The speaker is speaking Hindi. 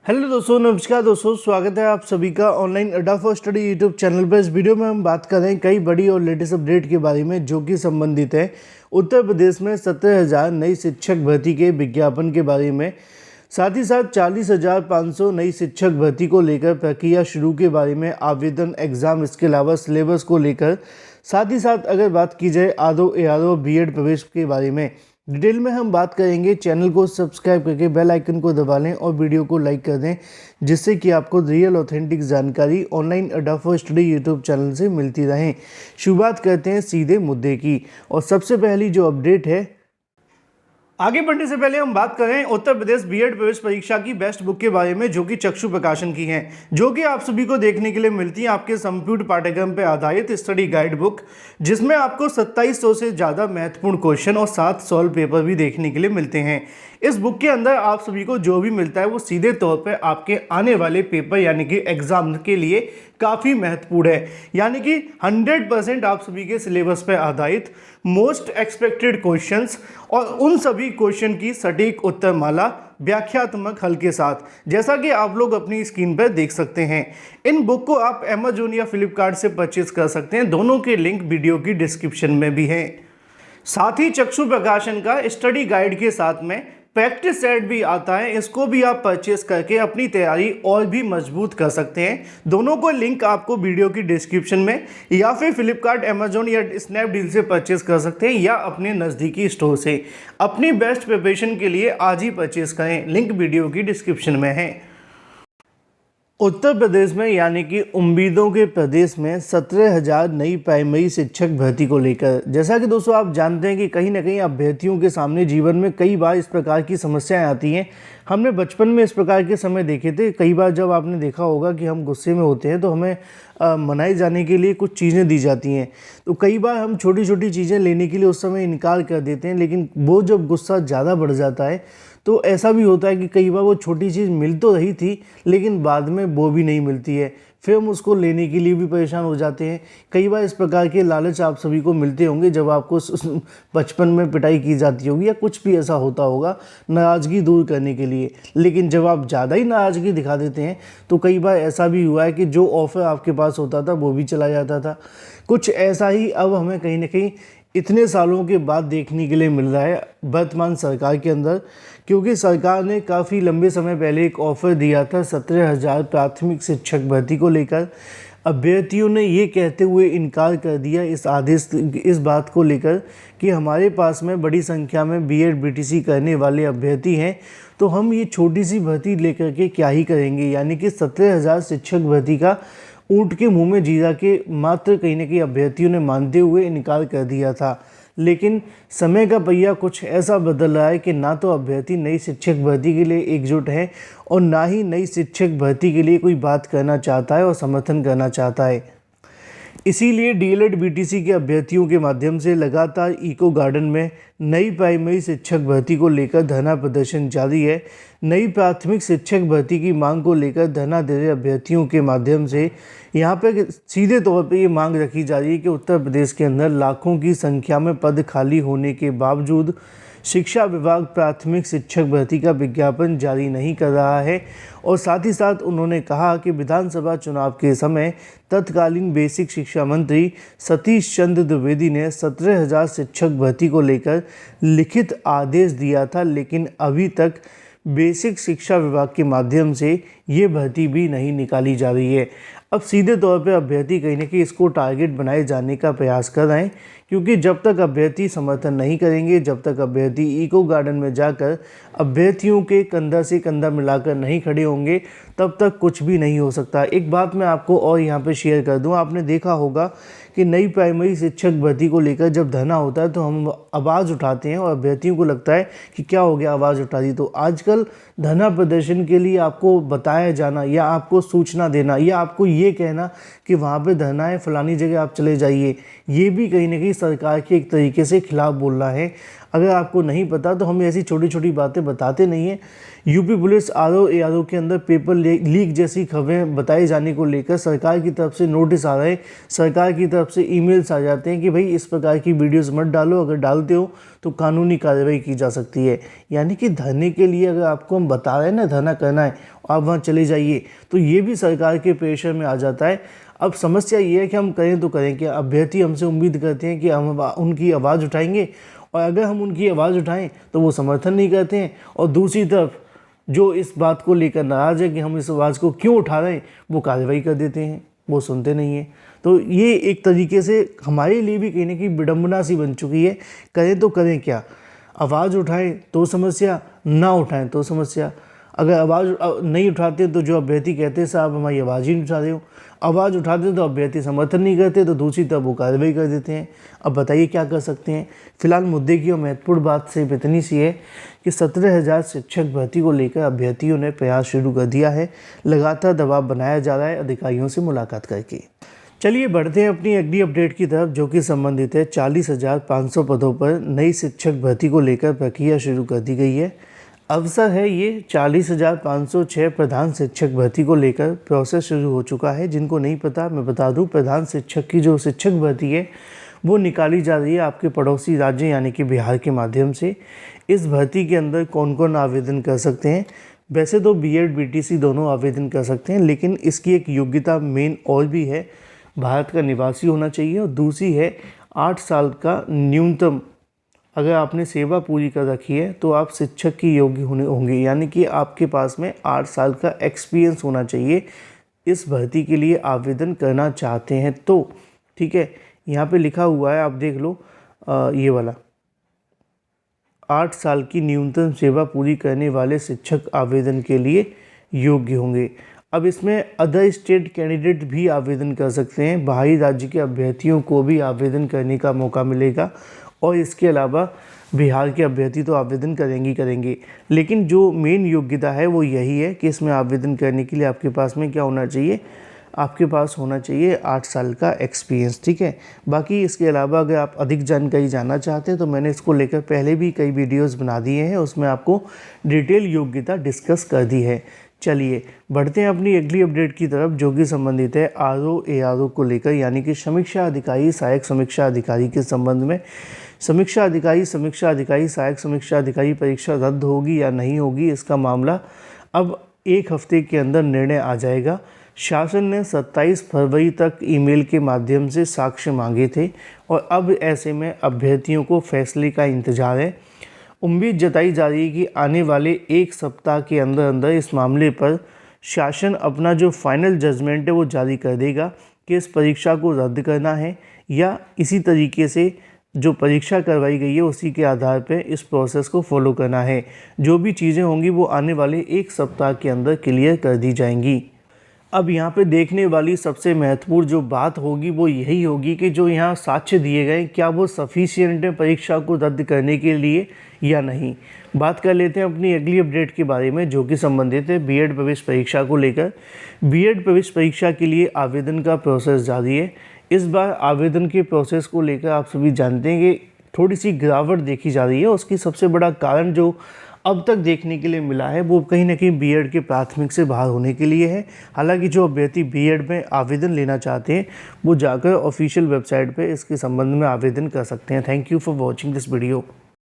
हेलो दोस्तों, नमस्कार दोस्तों, स्वागत है आप सभी का ऑनलाइन अड्डा फॉर स्टडी यूट्यूब चैनल पर। इस वीडियो में हम बात कर रहे हैं कई बड़ी और लेटेस्ट अपडेट के बारे में जो कि संबंधित है उत्तर प्रदेश में 17,000 नई शिक्षक भर्ती के विज्ञापन के बारे में। साथ ही साथ 40,500 नई शिक्षक भर्ती को लेकर प्रक्रिया शुरू के बारे में, आवेदन, एग्जाम, इसके अलावा सिलेबस को लेकर, साथ ही साथ अगर बात की जाए आरओ, एआरओ, बीएड प्रवेश के बारे में डिटेल में हम बात करेंगे। चैनल को सब्सक्राइब करके बेल आइकन को दबा लें और वीडियो को लाइक कर दें, जिससे कि आपको रियल ऑथेंटिक जानकारी ऑनलाइन अड्डा फॉर स्टडी यूट्यूब चैनल से मिलती रहे। शुरुआत करते हैं सीधे मुद्दे की, और सबसे पहली जो अपडेट है, आगे बढ़ने से पहले हम बात करें उत्तर प्रदेश बीएड प्रवेश परीक्षा की बेस्ट बुक के बारे में, जो कि चक्षु प्रकाशन की है, जो कि आप सभी को देखने के लिए मिलती है आपके संपूर्ण पाठ्यक्रम पर आधारित स्टडी गाइड बुक, जिसमें आपको 2700 से ज़्यादा महत्वपूर्ण क्वेश्चन और 7 सॉल्व पेपर भी देखने के लिए मिलते हैं। इस बुक के अंदर आप सभी को जो भी मिलता है वो सीधे तौर पर आपके आने वाले पेपर यानी कि एग्जाम के लिए काफ़ी महत्वपूर्ण है। यानी कि 100% आप सभी के सिलेबस पर आधारित मोस्ट एक्सपेक्टेड क्वेश्चंस और उन सभी क्वेश्चन की सटीक उत्तरमाला व्याख्यात्मक हल के साथ, जैसा कि आप लोग अपनी स्क्रीन पर देख सकते हैं। इन बुक को आप अमेजोन या फ्लिपकार्ट से परचेज कर सकते हैं। दोनों के लिंक वीडियो की डिस्क्रिप्शन में भी हैं। साथ ही चक्षु प्रकाशन का स्टडी गाइड के साथ में प्रैक्टिस सेट भी आता है, इसको भी आप परचेस करके अपनी तैयारी और भी मजबूत कर सकते हैं। दोनों को लिंक आपको वीडियो की डिस्क्रिप्शन में या फिर फ्लिपकार्ट, अमेजोन या स्नैपडील से परचेस कर सकते हैं, या अपने नज़दीकी स्टोर से। अपनी बेस्ट प्रिपरेशन के लिए आज ही परचेस करें, लिंक वीडियो की डिस्क्रिप्शन में है। उत्तर प्रदेश में यानी कि उम्मीदों के प्रदेश में 17,000 नई प्राइमरी शिक्षक भर्ती को लेकर, जैसा कि दोस्तों आप जानते हैं कि कहीं ना कहीं अभ्यर्थियों के सामने जीवन में कई बार इस प्रकार की समस्याएं आती हैं। हमने बचपन में इस प्रकार के समय देखे थे। कई बार जब आपने देखा होगा कि हम गुस्से में होते हैं तो हमें मनाए जाने के लिए कुछ चीज़ें दी जाती हैं, तो कई बार हम छोटी छोटी चीज़ें लेने के लिए उस समय इनकार कर देते हैं। लेकिन वो जब गुस्सा ज़्यादा बढ़ जाता है तो ऐसा भी होता है कि कई बार वो छोटी चीज़ मिल तो रही थी लेकिन बाद में वो भी नहीं मिलती है, फिर हम उसको लेने के लिए भी परेशान हो जाते हैं। कई बार इस प्रकार के लालच आप सभी को मिलते होंगे जब आपको बचपन में पिटाई की जाती होगी या कुछ भी ऐसा होता होगा नाराज़गी दूर करने के लिए। लेकिन जब आप ज़्यादा ही नाराज़गी दिखा देते हैं तो कई बार ऐसा भी हुआ है कि जो ऑफ़र आपके पास होता था वो भी चला जाता था। कुछ ऐसा ही अब हमें कहीं ना कहीं इतने सालों के बाद देखने के लिए मिल रहा है वर्तमान सरकार के अंदर, क्योंकि सरकार ने काफ़ी लंबे समय पहले एक ऑफ़र दिया था 17,000 प्राथमिक शिक्षक भर्ती को लेकर। अभ्यर्थियों ने ये कहते हुए इनकार कर दिया इस बात को लेकर कि हमारे पास में बड़ी संख्या में बीएड बीटीसी करने वाले अभ्यर्थी हैं, तो हम ये छोटी सी भर्ती लेकर के क्या ही करेंगे। यानी कि 17,000 शिक्षक भर्ती का ऊँट के मुंह में जीरा के मात्र कहीं ना कहीं अभ्यर्थियों ने मानते हुए इनकार कर दिया था। लेकिन समय का पहिया कुछ ऐसा बदल रहा है कि ना तो अभ्यर्थी नई शिक्षक भर्ती के लिए एकजुट हैं और ना ही नई शिक्षक भर्ती के लिए कोई बात करना चाहता है और समर्थन करना चाहता है। इसीलिए डीएलएड बीटीसी के अभ्यर्थियों के माध्यम से लगातार इको गार्डन में नई प्राइमरी शिक्षक भर्ती को लेकर धरना प्रदर्शन जारी है। नई प्राथमिक शिक्षक भर्ती की मांग को लेकर धरना दे रहे अभ्यर्थियों के माध्यम से यहाँ पर सीधे तौर पे ये मांग रखी जा रही है कि उत्तर प्रदेश के अंदर लाखों की संख्या में पद खाली होने के बावजूद शिक्षा विभाग प्राथमिक शिक्षक भर्ती का विज्ञापन जारी नहीं कर रहा है। और साथ ही साथ उन्होंने कहा कि विधानसभा चुनाव के समय तत्कालीन बेसिक शिक्षा मंत्री सतीश चंद्र द्विवेदी ने 17,000 शिक्षक भर्ती को लेकर लिखित आदेश दिया था, लेकिन अभी तक बेसिक शिक्षा विभाग के माध्यम से ये भर्ती भी नहीं निकाली जा रही है। अब सीधे तौर पे अभ्यर्थी कहीं ना कहीं इसको टारगेट बनाए जाने का प्रयास कर रहे हैं, क्योंकि जब तक अभ्यर्थी समर्थन नहीं करेंगे, जब तक अभ्यर्थी इको गार्डन में जाकर अभ्यर्थियों के कंधा से कंधा मिलाकर नहीं खड़े होंगे, तब तक कुछ भी नहीं हो सकता। एक बात मैं आपको और यहाँ पे शेयर कर दूँ, आपने देखा होगा कि नई प्राइमरी शिक्षक भर्ती को लेकर जब धरना होता है तो हम आवाज़ उठाते हैं और अभ्यर्थियों को लगता है कि क्या हो गया, आवाज़ उठा दी। तो आजकल धरना प्रदर्शन के लिए आपको बताया जाना या आपको सूचना देना या आपको ये कहना कि वहाँ पे धरना है, फलानी जगह आप चले जाइए, ये भी कहीं ना कहीं सरकार के एक तरीके से खिलाफ बोलना है। अगर आपको नहीं पता तो हम ऐसी छोटी छोटी बातें बताते नहीं हैं। यूपी पुलिस आरओ एआरओ के अंदर पेपर लीक जैसी खबरें बताए जाने को लेकर सरकार की तरफ से नोटिस आ रहे हैं, सरकार की तरफ से ईमेल्स आ जाते हैं कि भाई इस प्रकार की वीडियोस मत डालो, अगर डालते हो तो कानूनी कार्रवाई की जा सकती है। यानी कि धरने के लिए अगर आपको हम बता रहे हैं ना धरना करना है, आप वहाँ चले जाइए, तो ये भी सरकार के प्रेशर में आ जाता है। अब समस्या ये है कि हम करें तो करें क्या। अभ्यर्थी हमसे उम्मीद करते हैं कि हम उनकी आवाज़ उठाएंगे, और अगर हम उनकी आवाज़ उठाएं तो वो समर्थन नहीं करते हैं, और दूसरी तरफ जो इस बात को लेकर नाराज़ है कि हम इस आवाज़ को क्यों उठा रहे हैं, वो कार्रवाई कर देते हैं, वो सुनते नहीं हैं। तो ये एक तरीके से हमारे लिए भी कहीं ना कहीं विडम्बना सी बन चुकी है। करें तो करें क्या। आवाज़ उठाएं तो समस्या, ना उठाएं तो समस्या। अगर आवाज़ नहीं उठाते तो जो अभ्यर्थी कहते हैं साहब हमारी आवाज़ ही नहीं उठा रहे हो, आवाज़ उठाते तो अभ्यर्थी समर्थन नहीं करते, तो दूसरी तरफ वो कार्रवाई कर देते हैं। अब बताइए क्या कर सकते हैं। फिलहाल मुद्दे की और महत्वपूर्ण बात सिर्फ इतनी सी है कि 17,000 शिक्षक भर्ती को लेकर अभ्यर्थियों ने प्रयास शुरू कर दिया है। लगातार दबाव बनाया जा रहा है अधिकारियों से मुलाकात करके। चलिए बढ़ते हैं अपनी अगली अपडेट की तरफ, जो कि संबंधित है 40,500 पदों पर नई शिक्षक भर्ती को लेकर प्रक्रिया शुरू कर दी गई है। अवसर है ये 40,506 प्रधान शिक्षक भर्ती को लेकर प्रोसेस शुरू हो चुका है। जिनको नहीं पता मैं बता दूं, प्रधान शिक्षक की जो शिक्षक भर्ती है वो निकाली जा रही है आपके पड़ोसी राज्य यानी कि बिहार के माध्यम से। इस भर्ती के अंदर कौन कौन आवेदन कर सकते हैं। वैसे तो बीएड बीटीसी दोनों आवेदन कर सकते हैं, लेकिन इसकी एक योग्यता मेन और भी है, भारत का निवासी होना चाहिए, और दूसरी है 8 साल का न्यूनतम, अगर आपने सेवा पूरी कर रखी है तो आप शिक्षक की योग्य होंगे, यानी कि आपके पास में 8 साल का एक्सपीरियंस होना चाहिए इस भर्ती के लिए आवेदन करना चाहते हैं तो। ठीक है, यहाँ पे लिखा हुआ है, आप देख लो, ये वाला 8 साल की न्यूनतम सेवा पूरी करने वाले शिक्षक आवेदन के लिए योग्य होंगे। अब इसमें अदर स्टेट कैंडिडेट भी आवेदन कर सकते हैं, बाहरी राज्य के अभ्यर्थियों को भी आवेदन करने का मौका मिलेगा, और इसके अलावा बिहार के अभ्यर्थी तो आवेदन करेंगे। लेकिन जो मेन योग्यता है वो यही है कि इसमें आवेदन करने के लिए आपके पास में क्या होना चाहिए, आपके पास होना चाहिए 8 साल का एक्सपीरियंस। ठीक है, बाकी इसके अलावा अगर आप अधिक जानकारी जानना चाहते हैं तो मैंने इसको लेकर पहले भी कई वीडियोस बना दिए हैं, उसमें आपको डिटेल योग्यता डिस्कस कर दी है। चलिए बढ़ते हैं अपनी अगली अपडेट की तरफ, जो कि संबंधित है आरओ एआरओ को लेकर, यानी कि समीक्षा अधिकारी सहायक समीक्षा अधिकारी के संबंध में। समीक्षा अधिकारी सहायक समीक्षा अधिकारी परीक्षा रद्द होगी या नहीं होगी, इसका मामला अब 1 हफ्ते के अंदर निर्णय आ जाएगा। शासन ने 27 फरवरी तक ईमेल के माध्यम से साक्ष्य मांगे थे, और अब ऐसे में अभ्यर्थियों को फैसले का इंतजार है। उम्मीद जताई जा रही है कि आने वाले 1 सप्ताह के अंदर अंदर इस मामले पर शासन अपना जो फाइनल जजमेंट है वो जारी कर देगा कि इस परीक्षा को रद्द करना है, या इसी तरीके से जो परीक्षा करवाई गई है उसी के आधार पर इस प्रोसेस को फॉलो करना है। जो भी चीज़ें होंगी वो आने वाले 1 सप्ताह के अंदर क्लियर कर दी जाएंगी। अब यहाँ पे देखने वाली सबसे महत्वपूर्ण जो बात होगी वो यही होगी कि जो यहाँ साक्ष्य दिए गए क्या वो सफिशिएंट है परीक्षा को रद्द करने के लिए या नहीं। बात कर लेते हैं अपनी अगली अपडेट के बारे में, जो कि संबंधित है बीएड प्रवेश परीक्षा को लेकर। बीएड प्रवेश परीक्षा के लिए आवेदन का प्रोसेस जारी है। इस बार आवेदन के प्रोसेस को लेकर आप सभी जानते हैं कि थोड़ी सी गिरावट देखी जा रही है। उसकी सबसे बड़ा कारण जो अब तक देखने के लिए मिला है वो कहीं ना कहीं बीएड के प्राथमिक से बाहर होने के लिए है। हालांकि जो अभ्यर्थी बीएड में आवेदन लेना चाहते हैं वो जाकर ऑफिशियल वेबसाइट पे इसके संबंध में आवेदन कर सकते हैं। Thank you for watching this video.